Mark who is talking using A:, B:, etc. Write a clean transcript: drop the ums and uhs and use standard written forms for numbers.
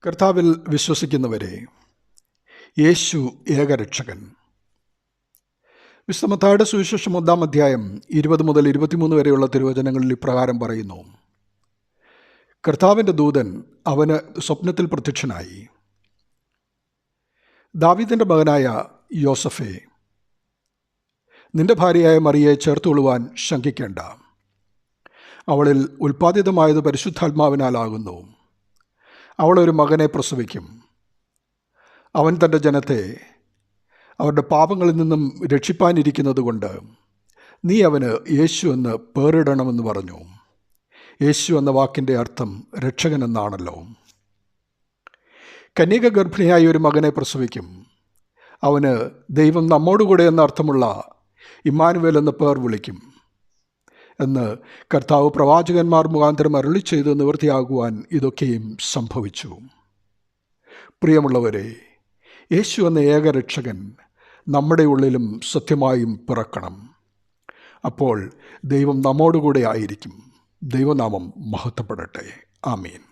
A: കർത്താവിൽ വിശ്വസിക്കുന്നവരെ, യേശു ഏകരക്ഷകൻ. വിശുദ്ധ മത്തായിയുടെ സുവിശേഷം 1-ാം അധ്യായം 20 മുതൽ 23 വരെയുള്ള തിരുവചനങ്ങളിൽ ഇപ്രകാരം പറയുന്നു: കർത്താവിൻ്റെ ദൂതൻ അവന് സ്വപ്നത്തിൽ പ്രത്യക്ഷനായി. ദാവീദിൻ്റെ മകനായ യോസഫേ, നിന്റെ ഭാര്യയായ മറിയയെ ചേർത്തുകൊള്ളുവാൻ ശങ്കിക്കേണ്ട. അവളിൽ ഉൽപ്പാദിതമായത് പരിശുദ്ധാത്മാവിനാലാകുന്നു. അവളൊരു മകനെ പ്രസവിക്കും. അവൻ തൻ്റെ ജനത്തെ അവരുടെ പാപങ്ങളിൽ നിന്നും രക്ഷിപ്പാനിരിക്കുന്നത് കൊണ്ട് നീ അവന് യേശു എന്ന് പേരിടണമെന്ന് പറഞ്ഞു. യേശു എന്ന വാക്കിൻ്റെ അർത്ഥം രക്ഷകൻ എന്നാണല്ലോ. കന്യക ഗർഭിണിയായ ഒരു മകനെ പ്രസവിക്കും. അവന് ദൈവം നമ്മോടുകൂടെ എന്ന അർത്ഥമുള്ള ഇമ്മാനുവേൽ എന്ന പേർ വിളിക്കും എന്ന് കർത്താവ് പ്രവാചകന്മാർ മുഖാന്തരം അരുളി ചെയ്ത് നിവൃത്തിയാകുവാൻ ഇതൊക്കെയും സംഭവിച്ചു. പ്രിയമുള്ളവരെ, യേശു എന്ന ഏകരക്ഷകൻ നമ്മുടെ ഉള്ളിലും സത്യമായും പിറക്കണം. അപ്പോൾ ദൈവം നമ്മോടുകൂടെ ആയിരിക്കും. ദൈവനാമം മഹത്വപ്പെടട്ടെ. ആമീൻ.